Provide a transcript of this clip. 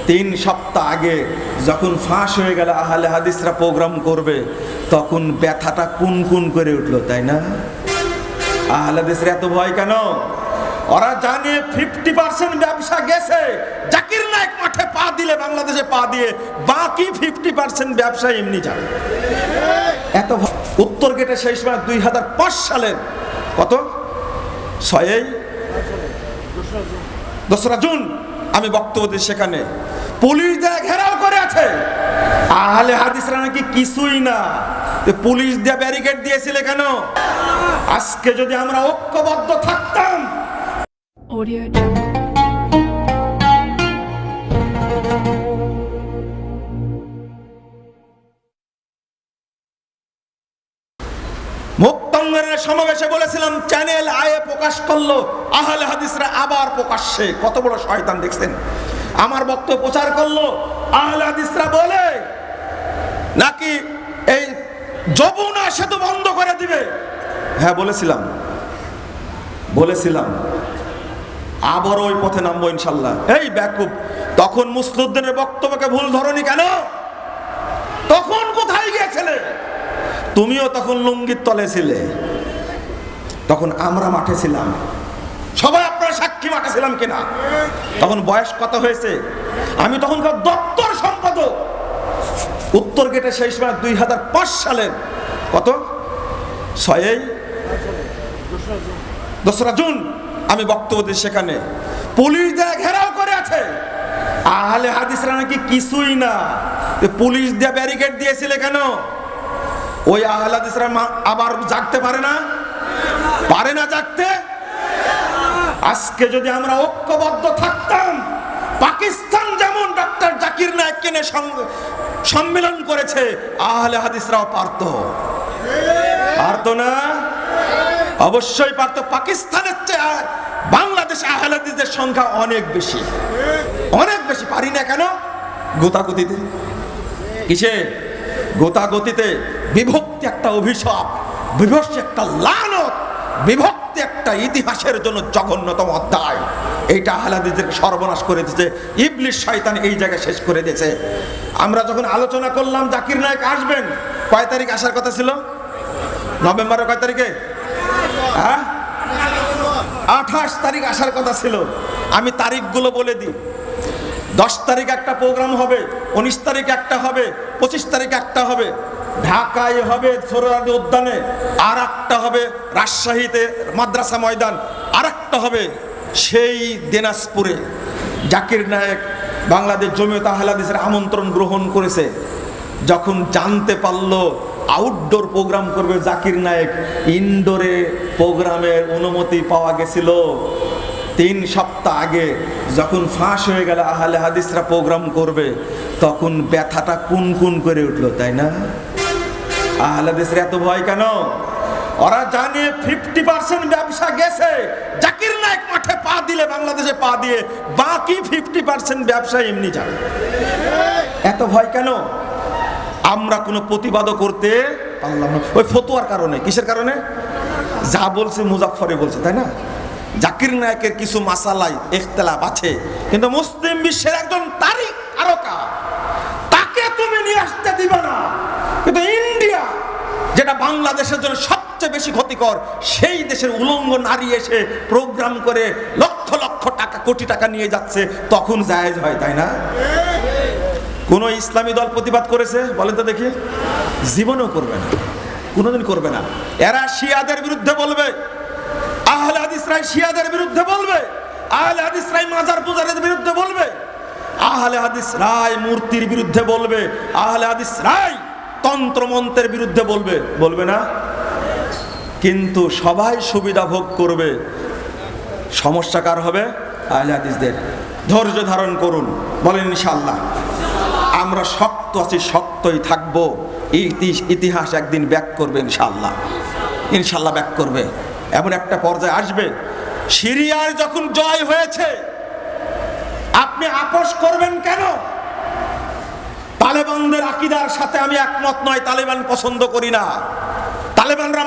3 সপ্তাহ আগে যখন ফাঁস হয়ে গেল আহলে হাদিসরা প্রোগ্রাম করবে, তখন ব্যথাটা কুনকুন করে উঠলো, তাই না? আহলে হাদিসরা এত ভয় কেন? ওরা জানে 50% ব্যবসা গেছে। জাকির নায়েক মাঠে পা দিলে, বাংলাদেশে পা দিয়ে, বাকি 50% ব্যবসা এমনি যাবে। এত উত্তর গেটে সেই সময় 2005 সালের কত 2রা জুন আমি বক্তব্য দিই, সেখানে পুলিশ দিয়ে ঘেরাও করে আছে। আহলে হাদিসরা নাকি কিছুই না, পুলিশ দিয়ে ব্যারিকেড দিয়েছিল কেন? আজকে যদি আমরা ঐক্যবদ্ধ থাকতাম, Audio Jungle. মুক্তাঙ্গনের সমাবেশে বলেছিলাম, চ্যানেল আয়ে প্রকাশ করলো, আহলে হাদিসরা আবার প্রকাশ্যে, কত বড় শয়তান দেখছেন। আমার বক্তব্য প্রচার করলো, আহলে হাদিসরা বলে নাকি এই যমুনা সেতু বন্ধ করে দিবে। হ্যাঁ বলেছিলাম আবার ওই পথে নামবো ইনশাল্লাহ। এই ব্যাকুব, তখন মুসলিউদ্দিনের বক্তব্যকে ভুল ধরনি কেন? তখন কোথায় গিয়েছিলে? তুমিও তখন লুঙ্গির তলে ছিলে, তখন আমরা মাঠে ছিলাম, সবাই আপনারা সাক্ষী মাঠে ছিলাম কিনা? তখন বয়স কত হয়েছে? আমি তখনকার দপ্তর সম্পাদক। উত্তর গেটে সেই সময় 2005 সালের কত 2রা জুন আমি বক্তব্য দিই, সেখানে পুলিশ দিয়ে ঘেরাও করে আছে। আহলে হাদিসরা নাকি কিছুই না, পুলিশ দিয়ে ব্যারিকেড দিয়েছিল কেন? ওই আহলে হাদিসরা আবার জাগতে পারে না জাগতে। আজকে যদি আমরা ঐক্যবদ্ধ থাকতাম, পাকিস্তান যেমন ডক্টর জাকির নায়েককে নিয়ে সম্মেলন করেছে, আহলে হাদিসরাও পারতো না? অবশ্যই পারতো। পাকিস্তানের চেয়ে বাংলাদেশে আহলে হাদিসদের সংখ্যা অনেক বেশি। পারি না কেন? গোতাগতিতে। কিসে? গোতাগতিতে। বিভক্তি একটা অভিশাপ, বিভক্তি একটা লানত, বিভক্তি একটা ইতিহাসের জন্য জঘন্যতম অধ্যায়। এইটা আহলে হাদিসদেরকে সর্বনাশ করে দিয়েছে ইবলিস শয়তান, এই জায়গায় শেষ করে দিয়েছে। আমরা যখন আলোচনা করলাম জাকির নায়েক আসবেন, কয় তারিখ আসার কথা ছিল? নভেম্বরের কয় তারিখে? 28 তারিখ আসার কথা ছিল। আমি তারিখগুলো বলে দিই। 10 তারিখ একটা প্রোগ্রাম হবে, 19 তারিখ একটা হবে, 25 তারিখ একটা হবে, ঢাকায় হবে সোহরাওয়ার্দী উদ্যানে, আর একটা হবে রাজশাহীতে মাদ্রাসা ময়দান, আর একটা হবে সেই দিনাজপুরে। জাকির নায়েক বাংলাদেশ জমিয়ত আহলে হাদিসের আমন্ত্রণ গ্রহণ করেছে। যখন জানতে পারলো আউটডোর প্রোগ্রাম করবে জাকির নায়েক, ইনডোরে প্রোগ্রামের অনুমতি পাওয়া গেছিল 3 সপ্তাহ আগে। যখন ফাঁস হয়ে গেল আহলে হাদিসরা প্রোগ্রাম করবে, তখন ব্যথাটা কুনকুন করে উঠলো, তাই না? আহলে হাদিসরা এত ভয় কেন? ওরা জানে 50% ব্যবসা গেছে। জাকির নায়েক মাঠে পা দিলে, বাংলাদেশে পা দিয়ে, বাকি 50% ব্যবসা এমনি যাবে। এত ভয় কেন? আমরা কোনো প্রতিবাদও করতে পারলাম না, ওই ফতোয়ার কারণে। কিসের কারণে? যা বলছে মুজাফফরে বলছে, তাই না? জাকির নায়েকের কিছু মাসালায় ইখতিলাফ আছে, কিন্তু মুসলিম বিশ্বের একজন তারিখ আরকা, তাকে তুমি নিয়ে আসতে দিবে না। কিন্তু ইন্ডিয়া, যেটা বাংলাদেশের জন্য সবচেয়ে বেশি ক্ষতিকর, সেই দেশের উলঙ্গ নারী এসে প্রোগ্রাম করে লক্ষ লক্ষ টাকা, কোটি টাকা নিয়ে যাচ্ছে, তখন জায়েজ হয়, তাই না? কোন ইসলামী দল প্রতিবাদ করেছে বলেন তো দেখি? জীবনেও করবে না, কোনোদিন করবে না। এরা শিয়াদের বিরুদ্ধে বলবে, আহলে হাদিসরাই শিয়াদের বিরুদ্ধে বলবে, আহলে হাদিসরাই মাজার পূজারের বিরুদ্ধে বলবে, আহলে হাদিসরাই মূর্তির বিরুদ্ধে বলবে, আহলে হাদিসরাই তন্ত্র মন্ত্রের বিরুদ্ধে বলবে না? কিন্তু সবাই সুবিধা ভোগ করবে। সমস্যা কার হবে? আহলে হাদিসদের। ধৈর্য ধারণ করুন, বলেন ইনশাআল্লাহ। আমরা শক্ত আছি, শক্তই থাকবো। ইতিহাস একদিন ব্যাক করবে ইনশাআল্লাহ ব্যাক করবে। এমন একটা পর্যায়ে আসবে, সিরিয়ার যখন জয় হয়েছে, আপনি আপোষ করবেন কেন? তালেবানদের আকীদার সাথে আমি একমত নয়, তালেবান পছন্দ করি না। তালেবানরা